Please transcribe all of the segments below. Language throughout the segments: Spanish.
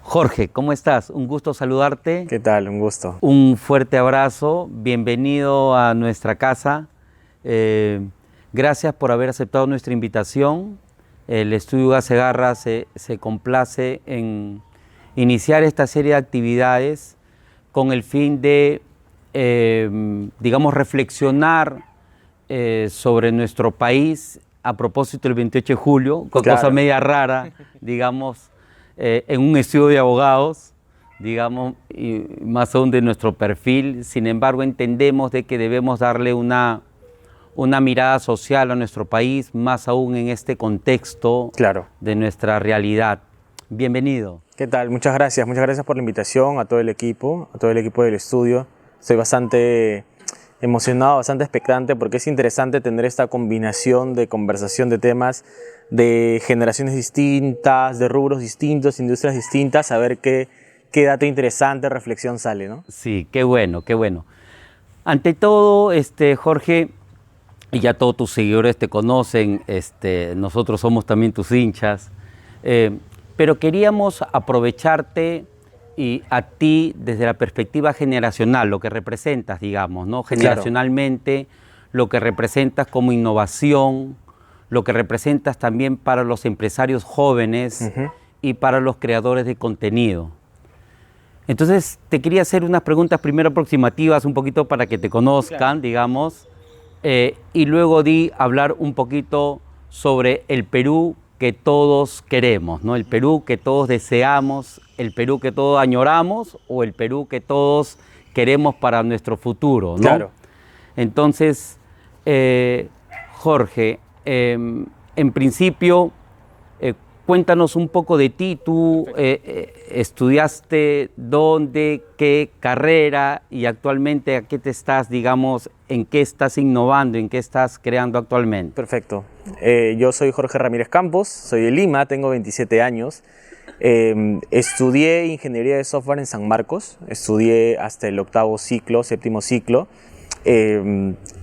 Jorge, ¿cómo estás? Un gusto saludarte. ¿Qué tal? Un gusto. Un fuerte abrazo. Bienvenido a nuestra casa. Eh, Gracias por haber aceptado nuestra invitación. El Estudio Gacegarra se complace en iniciar esta serie de actividades con el fin de, digamos, reflexionar sobre nuestro país a propósito del 28 de julio, con Claro. cosa media rara, digamos, en un estudio de abogados, digamos, y más aún de nuestro perfil. Sin embargo, entendemos de que debemos darle una mirada social a nuestro país, más aún en este contexto Claro. de nuestra realidad. Bienvenido. ¿Qué tal? Muchas gracias. Muchas gracias por la invitación a todo el equipo del estudio. Estoy bastante emocionado, bastante expectante porque es interesante tener esta combinación de conversación de temas de generaciones distintas, de rubros distintos, industrias distintas, a ver qué dato interesante, reflexión sale, ¿no? Sí, qué bueno, qué bueno. Ante todo, Jorge, y ya todos tus seguidores te conocen, nosotros somos también tus hinchas, pero queríamos aprovecharte y a ti desde la perspectiva generacional, lo que representas, digamos, ¿no? Generacionalmente, lo que representas como innovación, lo que representas también para los empresarios jóvenes y para los creadores de contenido. Entonces, te quería hacer unas preguntas primero aproximativas, un poquito para que te conozcan, digamos, y luego hablar un poquito sobre el Perú que todos queremos, ¿no? El Perú que todos deseamos, el Perú que todos añoramos o el Perú que todos queremos para nuestro futuro, ¿no? Claro. Entonces, Jorge, en principio, cuéntanos un poco de ti. Tú estudiaste dónde, qué carrera y actualmente a qué te estás, digamos, en qué estás innovando, en qué estás creando actualmente. Perfecto. Yo soy Jorge Ramírez Campos, soy de Lima, tengo 27 años. Estudié Ingeniería de Software en San Marcos, estudié hasta el octavo ciclo, séptimo ciclo.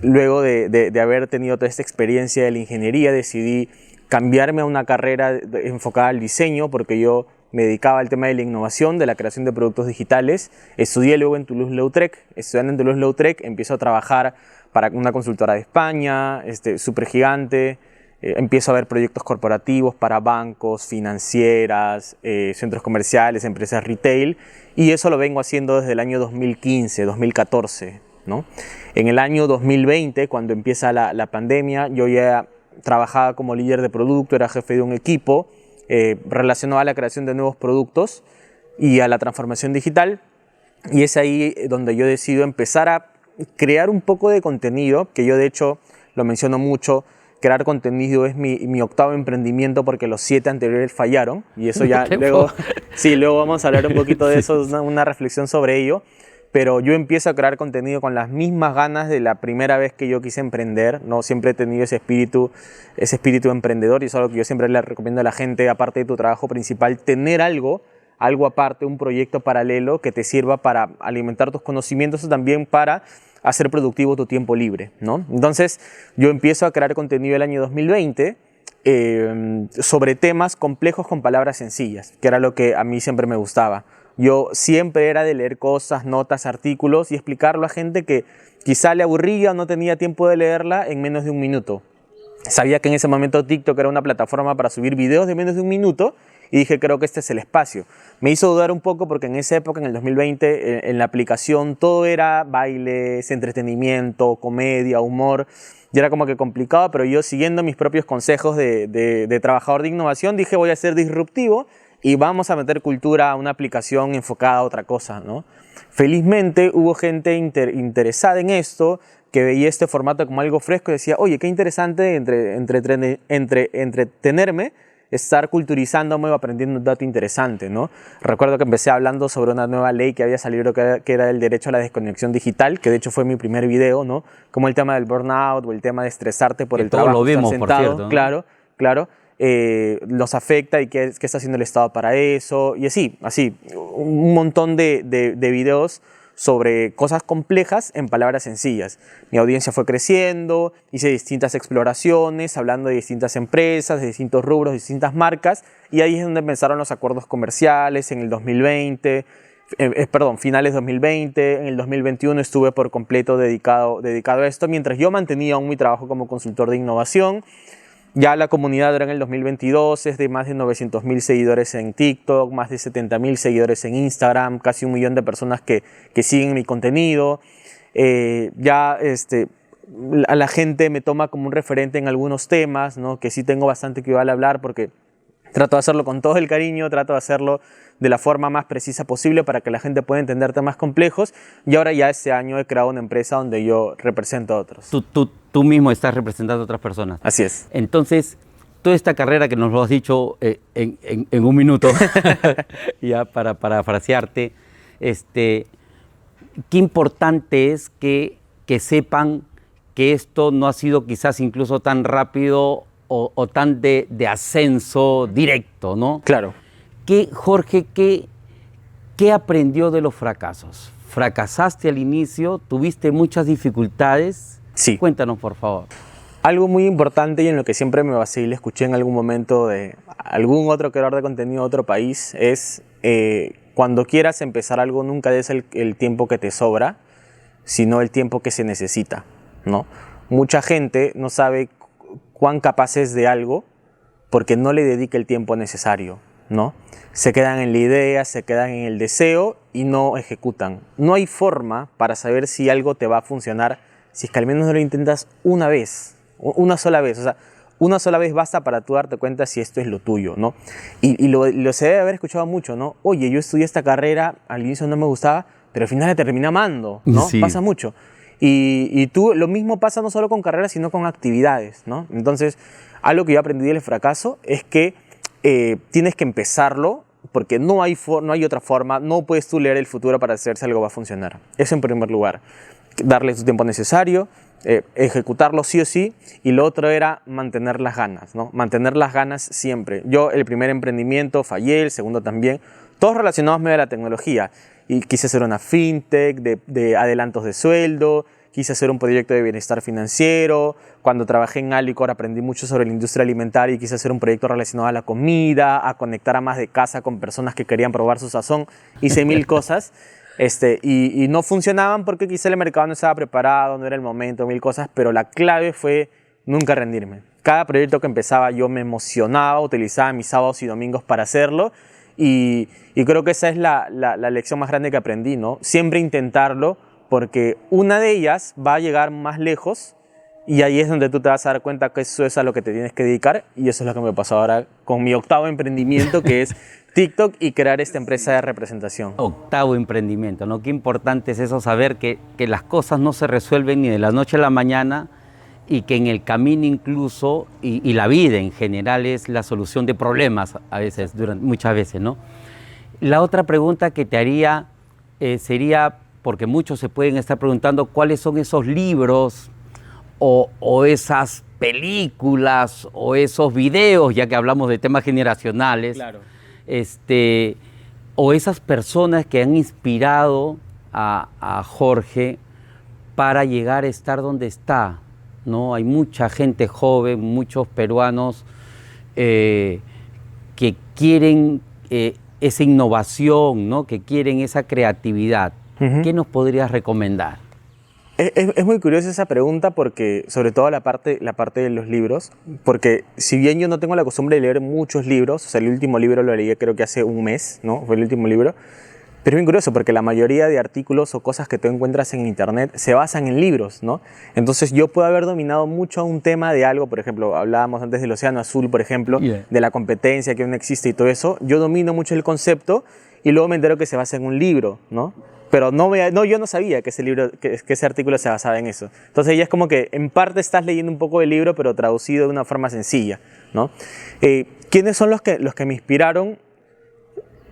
Luego de haber tenido toda esta experiencia de la ingeniería, decidí cambiarme a una carrera enfocada al diseño, porque yo me dedicaba al tema de la innovación, de la creación de productos digitales. Estudié luego en Toulouse-Lautrec. Estudiando en Toulouse-Lautrec, empiezo a trabajar para una consultora de España, súper gigante. Empiezo a ver proyectos corporativos para bancos, financieras, centros comerciales, empresas retail, y eso lo vengo haciendo desde el año 2015, 2014, ¿no? En el año 2020, cuando empieza la pandemia, yo ya trabajaba como líder de producto, era jefe de un equipo relacionado a la creación de nuevos productos y a la transformación digital, y es ahí donde yo decido empezar a crear un poco de contenido, que yo de hecho lo menciono mucho. Crear contenido es mi octavo emprendimiento porque los 7 anteriores fallaron, y eso ya luego, sí, luego vamos a hablar un poquito de eso, una reflexión sobre ello. Pero yo empiezo a crear contenido con las mismas ganas de la primera vez que yo quise emprender, ¿no? Siempre he tenido ese espíritu emprendedor, y es algo que yo siempre le recomiendo a la gente, aparte de tu trabajo principal, tener algo aparte, un proyecto paralelo que te sirva para alimentar tus conocimientos o también para hacer productivo tu tiempo libre, ¿no? Entonces, yo empiezo a crear contenido el año 2020 sobre temas complejos con palabras sencillas, que era lo que a mí siempre me gustaba. Yo siempre era de leer cosas, notas, artículos y explicarlo a gente que quizá le aburría o no tenía tiempo de leerla en menos de un minuto. Sabía que en ese momento TikTok era una plataforma para subir videos de menos de un minuto y dije, creo que este es el espacio. Me hizo dudar un poco porque en esa época, en el 2020, en la aplicación todo era bailes, entretenimiento, comedia, humor. Y era como que complicado, pero yo, siguiendo mis propios consejos de trabajador de innovación, dije, voy a ser disruptivo y vamos a meter cultura a una aplicación enfocada a otra cosa, ¿no? Felizmente hubo gente interesada en esto, que veía este formato como algo fresco y decía, oye, qué interesante entretenerme, estar culturizándome o aprendiendo un dato interesante, ¿no? Recuerdo que empecé hablando sobre una nueva ley que había salido, que era el derecho a la desconexión digital, que de hecho fue mi primer video, ¿no? Como el tema del burnout o el tema de estresarte por el trabajo, lo vimos, estar por sentado. cierto, ¿no? Claro, claro. Los afecta y qué está haciendo el Estado para eso, y así, un montón de videos sobre cosas complejas en palabras sencillas. Mi audiencia fue creciendo, hice distintas exploraciones, hablando de distintas empresas, de distintos rubros, de distintas marcas, y ahí es donde empezaron los acuerdos comerciales en el 2020, finales 2020, en el 2021 estuve por completo dedicado a esto, mientras yo mantenía aún mi trabajo como consultor de innovación. Ya la comunidad ahora en el 2022 es de más de 900.000 seguidores en TikTok, más de 70.000 seguidores en Instagram, casi 1 millón de personas que siguen mi contenido. A la gente me toma como un referente en algunos temas, ¿no? Que sí tengo bastante que vale hablar porque trato de hacerlo con todo el cariño, trato de hacerlo de la forma más precisa posible para que la gente pueda entender temas complejos. Y ahora ya este año he creado una empresa donde yo represento a otros. Tú mismo estás representando a otras personas. Así es. Entonces, toda esta carrera que nos lo has dicho en un minuto, ya para parafrasearte, qué importante es que sepan que esto no ha sido quizás incluso tan rápido o tan de ascenso directo, ¿no? Claro. Jorge, ¿qué aprendió de los fracasos? ¿Fracasaste al inicio? ¿Tuviste muchas dificultades? Sí. Cuéntanos, por favor. Algo muy importante y en lo que siempre me basé y le escuché en algún momento de algún otro creador de contenido de otro país es cuando quieras empezar algo nunca des el tiempo que te sobra, sino el tiempo que se necesita, ¿no? Mucha gente no sabe cuán capaz es de algo porque no le dedica el tiempo necesario, ¿no? Se quedan en la idea, se quedan en el deseo y no ejecutan. No hay forma para saber si algo te va a funcionar si es que al menos no lo intentas una vez, una sola vez. O sea, una sola vez basta para tú darte cuenta si esto es lo tuyo, ¿no? Y lo se debe haber escuchado mucho, ¿no? Oye, yo estudié esta carrera, al inicio no me gustaba, pero al final la terminé amando, ¿no? Sí. Pasa mucho. Y tú, lo mismo pasa no solo con carreras, sino con actividades, ¿no? Entonces, algo que yo aprendí del fracaso es que tienes que empezarlo porque no hay otra forma, no puedes tú leer el futuro para saber si algo va a funcionar. Eso en primer lugar. Darle su tiempo necesario, ejecutarlo sí o sí, y lo otro era mantener las ganas, ¿no? Mantener las ganas siempre. Yo el primer emprendimiento fallé, el segundo también, todos relacionados medio a la tecnología, y quise hacer una fintech de adelantos de sueldo, quise hacer un proyecto de bienestar financiero. Cuando trabajé en Alicor aprendí mucho sobre la industria alimentaria y quise hacer un proyecto relacionado a la comida, a conectar a más de casa con personas que querían probar su sazón. Hice 1000 cosas y no funcionaban porque quizá el mercado no estaba preparado, no era el momento, 1000 cosas, pero la clave fue nunca rendirme. Cada proyecto que empezaba yo me emocionaba, utilizaba mis sábados y domingos para hacerlo y creo que esa es la lección más grande que aprendí, ¿no? Siempre intentarlo, porque una de ellas va a llegar más lejos y ahí es donde tú te vas a dar cuenta que eso es a lo que te tienes que dedicar, y eso es lo que me pasó ahora con mi octavo emprendimiento, que es TikTok y crear esta empresa de representación. Octavo emprendimiento, ¿no? Qué importante es eso, saber que las cosas no se resuelven ni de la noche a la mañana y que en el camino incluso, y la vida en general es la solución de problemas a veces, muchas veces, ¿no? La otra pregunta que te haría sería, porque muchos se pueden estar preguntando cuáles son esos libros o esas películas o esos videos, ya que hablamos de temas generacionales, claro. O esas personas que han inspirado a Jorge para llegar a estar donde está, ¿no? Hay mucha gente joven, muchos peruanos que quieren esa innovación, ¿no? Que quieren esa creatividad. ¿Qué nos podrías recomendar? Es muy curiosa esa pregunta porque, sobre todo la parte de los libros, porque si bien yo no tengo la costumbre de leer muchos libros, o sea, el último libro lo leí creo que hace un mes, ¿no? Fue el último libro, pero es bien curioso porque la mayoría de artículos o cosas que tú encuentras en internet se basan en libros, ¿no? Entonces yo puedo haber dominado mucho un tema de algo, por ejemplo, hablábamos antes del océano azul, por ejemplo, de la competencia que aún existe y todo eso, yo domino mucho el concepto y luego me entero que se basa en un libro, ¿no? Pero yo no sabía que ese artículo se basaba en eso. Entonces ya es como que en parte estás leyendo un poco del libro, pero traducido de una forma sencilla, ¿no? ¿Quiénes son los que me inspiraron?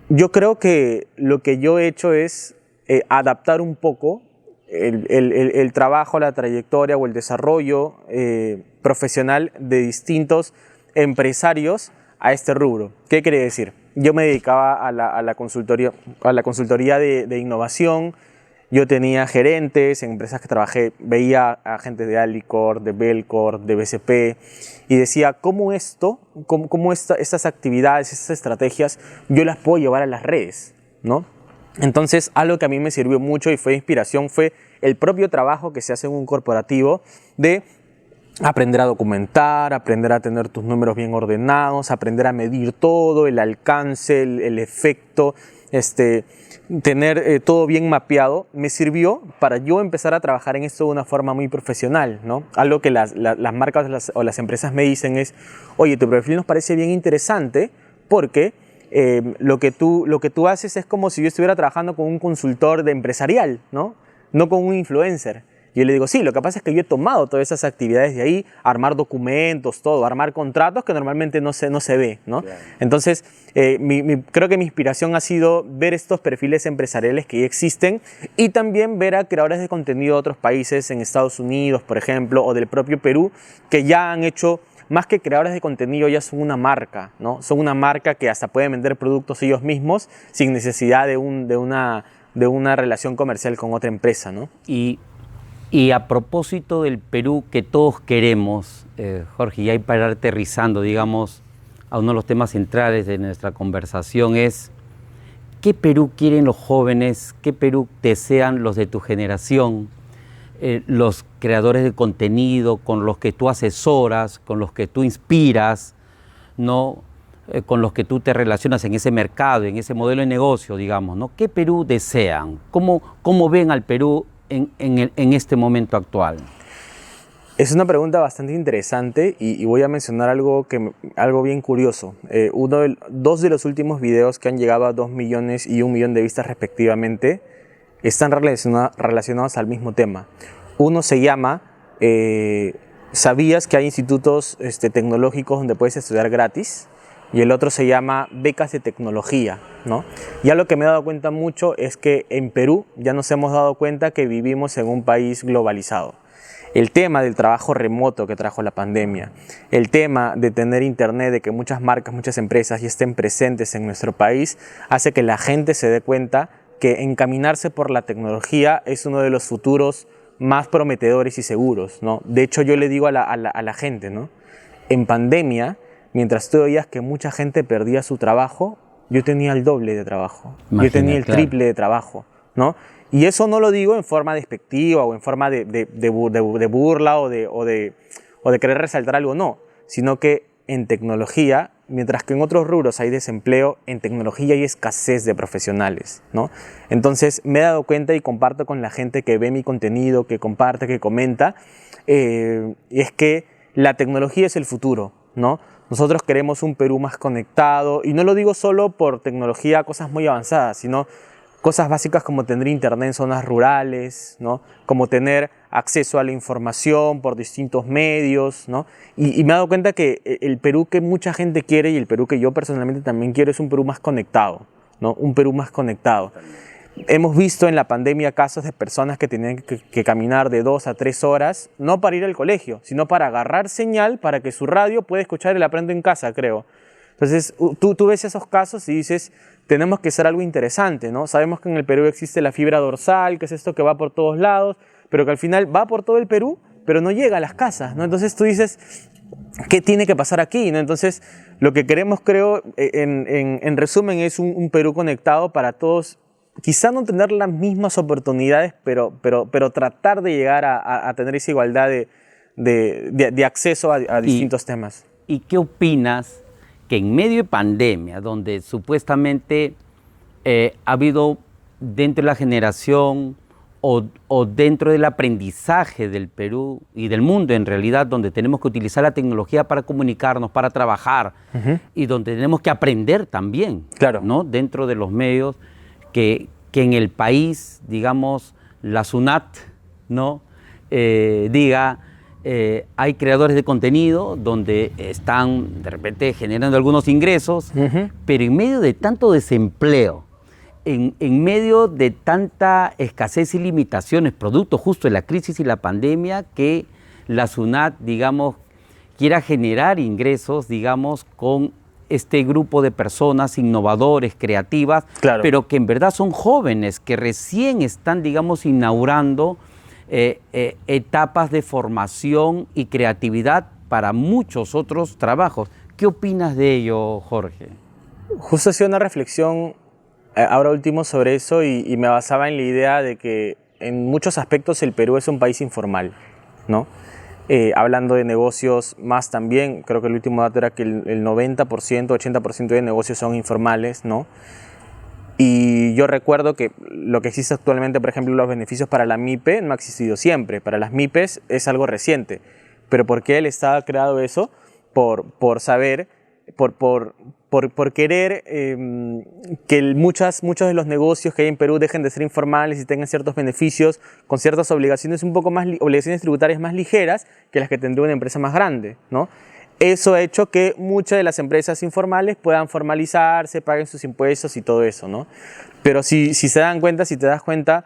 Yo creo que lo que yo he hecho es adaptar un poco el trabajo, la trayectoria o el desarrollo profesional de distintos empresarios a este rubro. ¿Qué quiere decir? Yo me dedicaba a la consultoría de innovación. Yo tenía gerentes en empresas que trabajé, veía a gente de Alicor, de Belcor, de BCP, y decía, ¿cómo estas actividades, estas estrategias, yo las puedo llevar a las redes, ¿no? Entonces, algo que a mí me sirvió mucho y fue inspiración fue el propio trabajo que se hace en un corporativo de aprender a documentar, aprender a tener tus números bien ordenados, aprender a medir todo, el alcance, el efecto, tener todo bien mapeado. Me sirvió para yo empezar a trabajar en esto de una forma muy profesional, ¿no? Algo que las marcas o las empresas me dicen es, oye, tu perfil nos parece bien interesante porque lo que tú haces es como si yo estuviera trabajando con un consultor empresarial, ¿no? No con un influencer. Y yo le digo, sí, lo que pasa es que yo he tomado todas esas actividades de ahí, armar documentos, todo, armar contratos que normalmente no se ve, ¿no? Claro. Entonces, creo que mi inspiración ha sido ver estos perfiles empresariales que ya existen y también ver a creadores de contenido de otros países, en Estados Unidos, por ejemplo, o del propio Perú, que ya han hecho, más que creadores de contenido, ya son una marca, ¿no? Son una marca que hasta pueden vender productos ellos mismos sin necesidad de una relación comercial con otra empresa, ¿no? Y a propósito del Perú que todos queremos, Jorge, y ahí para ir aterrizando, digamos, a uno de los temas centrales de nuestra conversación es ¿qué Perú quieren los jóvenes? ¿Qué Perú desean los de tu generación? Los creadores de contenido con los que tú asesoras, con los que tú inspiras, ¿no? Con los que tú te relacionas en ese mercado, en ese modelo de negocio, digamos, ¿no? ¿Qué Perú desean? ¿Cómo ven al Perú en este momento actual? Es una pregunta bastante interesante y voy a mencionar algo bien curioso. Dos de los últimos videos que han llegado a 2 millones y 1 millón de vistas respectivamente están relacionados al mismo tema. Uno se llama ¿sabías que hay institutos tecnológicos donde puedes estudiar gratis? Y el otro se llama becas de tecnología, ¿no? Ya lo que me he dado cuenta mucho es que en Perú ya nos hemos dado cuenta que vivimos en un país globalizado. El tema del trabajo remoto que trajo la pandemia, el tema de tener internet, de que muchas marcas, muchas empresas ya estén presentes en nuestro país, hace que la gente se dé cuenta que encaminarse por la tecnología es uno de los futuros más prometedores y seguros, ¿no? De hecho, yo le digo a la gente, ¿no? En pandemia, mientras tú veías que mucha gente perdía su trabajo, yo tenía el doble de trabajo. Yo tenía el triple de trabajo, ¿no? Y eso no lo digo en forma despectiva o en forma de burla o de querer resaltar algo, no. Sino que en tecnología, mientras que en otros rubros hay desempleo, en tecnología hay escasez de profesionales, ¿no? Entonces me he dado cuenta y comparto con la gente que ve mi contenido, que comparte, que comenta, y es que la tecnología es el futuro, ¿no? Nosotros queremos un Perú más conectado, y no lo digo solo por tecnología, cosas muy avanzadas, sino cosas básicas como tener internet en zonas rurales, ¿no? Como tener acceso a la información por distintos medios, ¿no? Y me he dado cuenta que el Perú que mucha gente quiere y el Perú que yo personalmente también quiero es un Perú más conectado, ¿no? Un Perú más conectado. Hemos visto en la pandemia casos de personas que tenían que caminar de 2 a 3 horas, no para ir al colegio, sino para agarrar señal para que su radio pueda escuchar el Aprendo en Casa, creo. Entonces, tú ves esos casos y dices, tenemos que hacer algo interesante, ¿no? Sabemos que en el Perú existe la fibra dorsal, que es esto que va por todos lados, pero que al final va por todo el Perú, pero no llega a las casas, ¿no? Entonces tú dices, ¿qué tiene que pasar aquí, ¿no? Entonces, lo que queremos, creo, en resumen, es un Perú conectado para todos. Quizá no tener las mismas oportunidades, pero tratar de llegar a tener esa igualdad de acceso a distintos temas. ¿Y qué opinas que en medio de pandemia, donde supuestamente ha habido dentro de la generación o dentro del aprendizaje del Perú y del mundo en realidad, donde tenemos que utilizar la tecnología para comunicarnos, para trabajar, y donde tenemos que aprender también, claro, ¿no? Dentro de los medios, que en el país, digamos, la SUNAT, ¿no? Diga, hay creadores de contenido donde están de repente generando algunos ingresos, pero en medio de tanto desempleo, en medio de tanta escasez y limitaciones, producto justo de la crisis y la pandemia, que la SUNAT, digamos, quiera generar ingresos, digamos, con este grupo de personas innovadores, creativas, Claro. pero que en verdad son jóvenes, que recién están, digamos, inaugurando etapas de formación y creatividad para muchos otros trabajos. ¿Qué opinas de ello, Jorge? Justo hacía una reflexión ahora último sobre eso y me basaba en la idea de que en muchos aspectos el Perú es un país informal, ¿no? Hablando de negocios más también, creo que el último dato era que el 90%, 80% de negocios son informales, ¿no? Y yo recuerdo que lo que existe actualmente, por ejemplo, los beneficios para la MIPE, no ha existido siempre. Para las MIPES es algo reciente. ¿Pero por qué el Estado ha creado eso? Por saber, por querer que muchos de los negocios que hay en Perú dejen de ser informales y tengan ciertos beneficios con ciertas obligaciones un poco más, obligaciones tributarias más ligeras que las que tendría una empresa más grande, ¿no? Eso ha hecho que muchas de las empresas informales puedan formalizarse, paguen sus impuestos y todo eso, ¿no? Pero si se dan cuenta, si te das cuenta,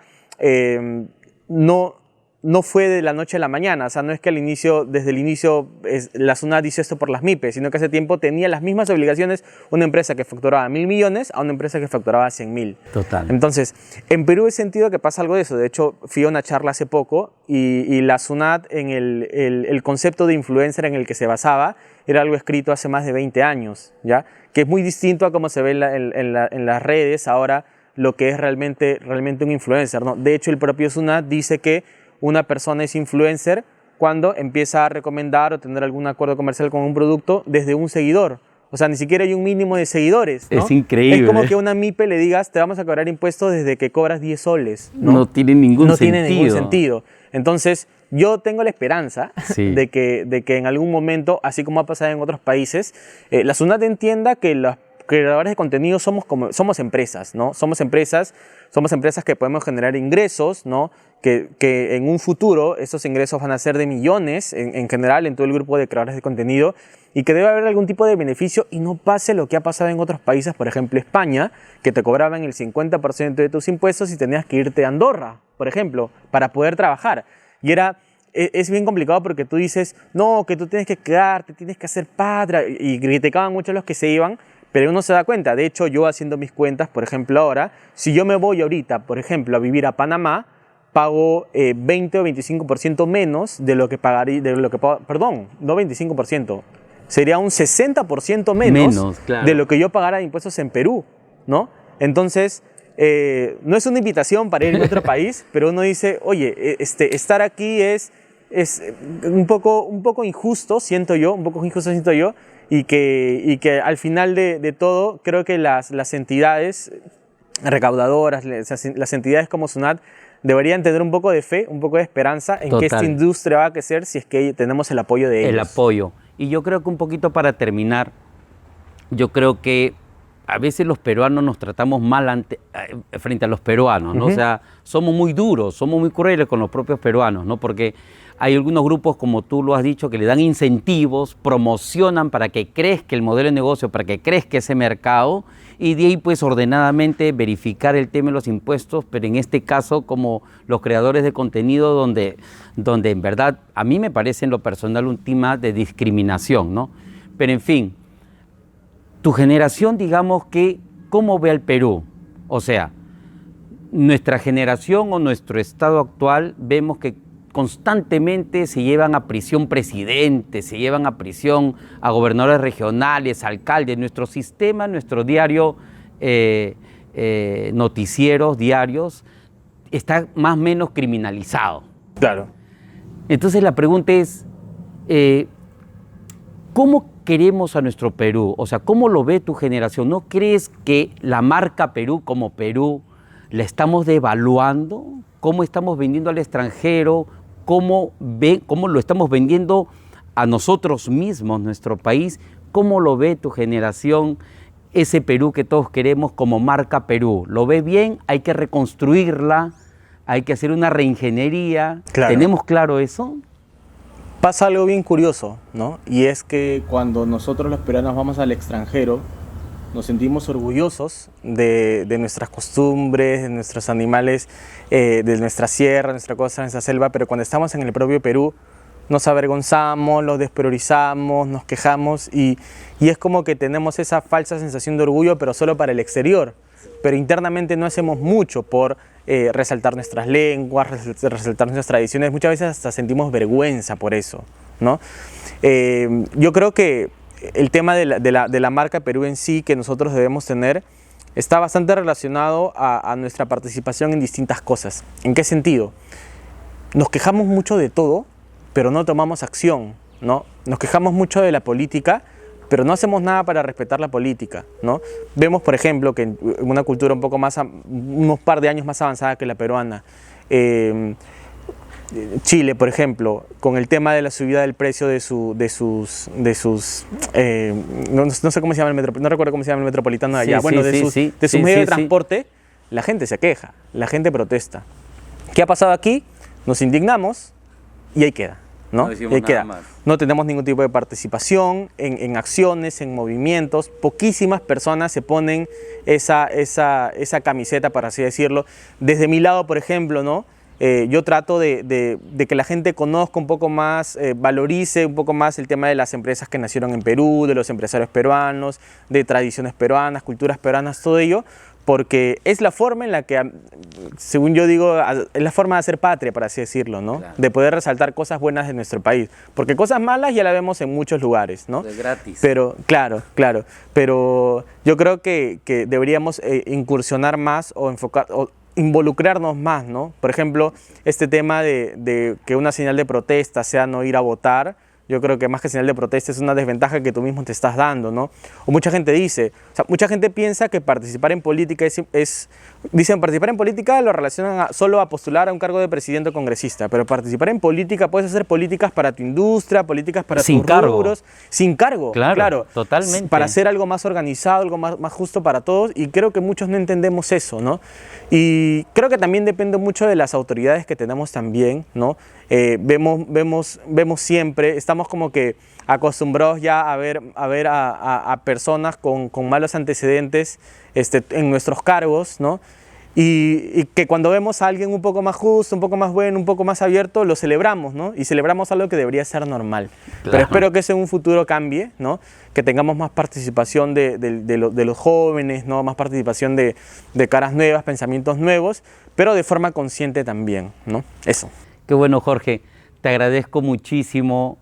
no fue de la noche a la mañana. O sea, no es que desde el inicio la SUNAT hizo esto por las MIPES, sino que hace tiempo tenía las mismas obligaciones una empresa que facturaba 1.000 millones a una empresa que facturaba 100.000. Total. Entonces, en Perú he sentido que pasa algo de eso. De hecho, fui a una charla hace poco y la SUNAT, en el concepto de influencer en el que se basaba, era algo escrito hace más de 20 años, ¿ya? Que es muy distinto a cómo se ve en las redes ahora lo que es realmente un influencer, ¿no? De hecho, el propio SUNAT dice que una persona es influencer cuando empieza a recomendar o tener algún acuerdo comercial con un producto desde un seguidor. O sea, ni siquiera hay un mínimo de seguidores, ¿no? Es increíble. Es como que a una MIPE le digas, te vamos a cobrar impuestos desde que cobras 10 soles, ¿no? No tiene ningún sentido. No tiene ningún sentido. Entonces, yo tengo la esperanza Sí. de que en algún momento, así como ha pasado en otros países, la SUNAT entienda que los creadores de contenido somos empresas, ¿no? Somos empresas que podemos generar ingresos, ¿no? Que en un futuro esos ingresos van a ser de millones en general en todo el grupo de creadores de contenido y que debe haber algún tipo de beneficio y no pase lo que ha pasado en otros países, por ejemplo España, que te cobraban el 50% de tus impuestos y tenías que irte a Andorra, por ejemplo, para poder trabajar. Y es bien complicado porque tú dices, no, que tú tienes que quedarte, tienes que hacer patria, y criticaban mucho a los que se iban, pero uno se da cuenta. De hecho, yo haciendo mis cuentas, por ejemplo ahora, si yo me voy ahorita, por ejemplo, a vivir a Panamá, pago 20 o 25% menos de lo que pagaría, perdón, no 25%, sería un 60% menos claro, de lo que yo pagara de impuestos en Perú, ¿no? Entonces, no es una invitación para ir a otro país, pero uno dice, oye, estar aquí es un poco injusto, siento yo, y que al final de todo, creo que las entidades recaudadoras, las entidades como SUNAT, deberían tener un poco de fe, un poco de esperanza en Total. que esta industria va a crecer si es que tenemos el apoyo de ellos. El apoyo. Y yo creo que un poquito para terminar, yo creo que a veces los peruanos nos tratamos mal frente a los peruanos, ¿no? O sea, somos muy duros, somos muy crueles con los propios peruanos, ¿no? Porque hay algunos grupos, como tú lo has dicho, que le dan incentivos, promocionan para que crezca el modelo de negocio, para que crezca ese mercado, y de ahí pues ordenadamente verificar el tema de los impuestos, pero en este caso como los creadores de contenido donde en verdad a mí me parece en lo personal un tema de discriminación, ¿no? Pero en fin, tu generación, digamos que, ¿cómo ve al Perú? O sea, nuestra generación o nuestro estado actual vemos que constantemente se llevan a prisión presidentes, se llevan a prisión a gobernadores regionales, alcaldes. Nuestro sistema, nuestro diario, noticieros diarios, está más o menos criminalizado. Claro. Entonces la pregunta es, ¿cómo queremos a nuestro Perú? O sea, ¿cómo lo ve tu generación? ¿No crees que la marca Perú como Perú la estamos devaluando? ¿Cómo estamos vendiendo al extranjero? ¿Cómo lo estamos vendiendo a nosotros mismos, nuestro país? ¿Cómo lo ve tu generación, ese Perú que todos queremos como marca Perú? ¿Lo ve bien? ¿Hay que reconstruirla? ¿Hay que hacer una reingeniería? Claro. ¿Tenemos claro eso? Pasa algo bien curioso, ¿no? Y es que cuando nosotros los peruanos vamos al extranjero, nos sentimos orgullosos de nuestras costumbres, de nuestros animales, de nuestra sierra, nuestra costa, nuestra selva, pero cuando estamos en el propio Perú, nos avergonzamos, los despriorizamos, nos quejamos y es como que tenemos esa falsa sensación de orgullo, pero solo para el exterior. Pero internamente no hacemos mucho por resaltar nuestras lenguas, resaltar nuestras tradiciones. Muchas veces hasta sentimos vergüenza por eso, ¿no? Yo creo que el tema de la marca Perú en sí que nosotros debemos tener está bastante relacionado a nuestra participación en distintas cosas. ¿En qué sentido? Nos quejamos mucho de todo, pero no tomamos acción, ¿no? Nos quejamos mucho de la política, pero no hacemos nada para respetar la política, ¿no? Vemos, por ejemplo, que en una cultura un poco más, unos par de años más avanzada que la peruana, Chile, por ejemplo, con el tema de la subida del precio de sus no sé cómo se llama el metropolitano, no recuerdo cómo se llama el metropolitano de allá, de sus medios de transporte, la gente se queja, la gente protesta. ¿Qué ha pasado aquí? Nos indignamos y ahí queda, ¿no? No y ahí queda. más. No tenemos ningún tipo de participación en acciones, en movimientos. Poquísimas personas se ponen esa camiseta, por así decirlo. Desde mi lado, por ejemplo, ¿no? Yo trato de que la gente conozca un poco más, valorice un poco más el tema de las empresas que nacieron en Perú, de los empresarios peruanos, de tradiciones peruanas, culturas peruanas, todo ello, porque es la forma en la que, según yo digo, es la forma de hacer patria, por así decirlo, ¿no? Claro. De poder resaltar cosas buenas de nuestro país, porque cosas malas ya las vemos en muchos lugares, ¿no? De gratis. Pero, claro, pero yo creo que deberíamos incursionar más o enfocar, o involucrarnos más, ¿no? Por ejemplo, este tema de que una señal de protesta sea no ir a votar, yo creo que más que señal de protesta es una desventaja que tú mismo te estás dando, ¿no? O mucha gente dice, o sea, mucha gente piensa que participar en política dicen, participar en política lo relacionan solo a postular a un cargo de presidente o congresista, pero participar en política, puedes hacer políticas para tu industria, políticas para tus rubros, sin cargo, claro, totalmente. para hacer algo más organizado, algo más justo para todos, y creo que muchos no entendemos eso, ¿no? Y creo que también depende mucho de las autoridades que tenemos también, ¿no? Vemos siempre, estamos como que acostumbrados ya a ver a personas con malos antecedentes en nuestros cargos, ¿no? Y que cuando vemos a alguien un poco más justo, un poco más bueno, un poco más abierto, lo celebramos, ¿no? Y celebramos algo que debería ser normal. Claro. Pero espero que eso en un futuro cambie, ¿no? Que tengamos más participación de los jóvenes, ¿no? Más participación de caras nuevas, pensamientos nuevos, pero de forma consciente también, ¿no? Eso. Qué bueno, Jorge. Te agradezco muchísimo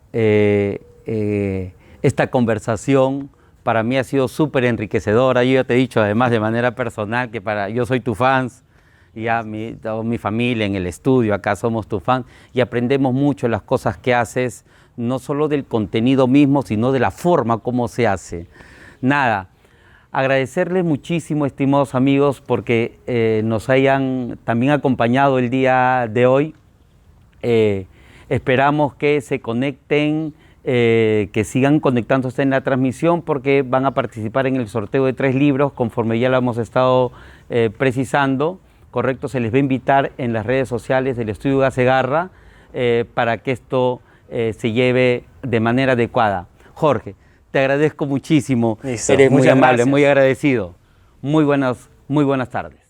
esta conversación. Para mí ha sido súper enriquecedora. Yo ya te he dicho, además, de manera personal, que yo soy tu fan. Ya toda mi familia en el estudio, acá somos tu fan. Y aprendemos mucho las cosas que haces, no solo del contenido mismo, sino de la forma como se hace. Nada, agradecerles muchísimo, estimados amigos, porque nos hayan también acompañado el día de hoy. Esperamos que se conecten, que sigan conectándose en la transmisión, porque van a participar en el sorteo de 3 libros, conforme ya lo hemos estado precisando, ¿correcto? Se les va a invitar en las redes sociales del Estudio Gacegarra para que esto se lleve de manera adecuada. Jorge, te agradezco muchísimo. Listo. Eres muy amable, gracias. muy agradecido. Muy buenas tardes.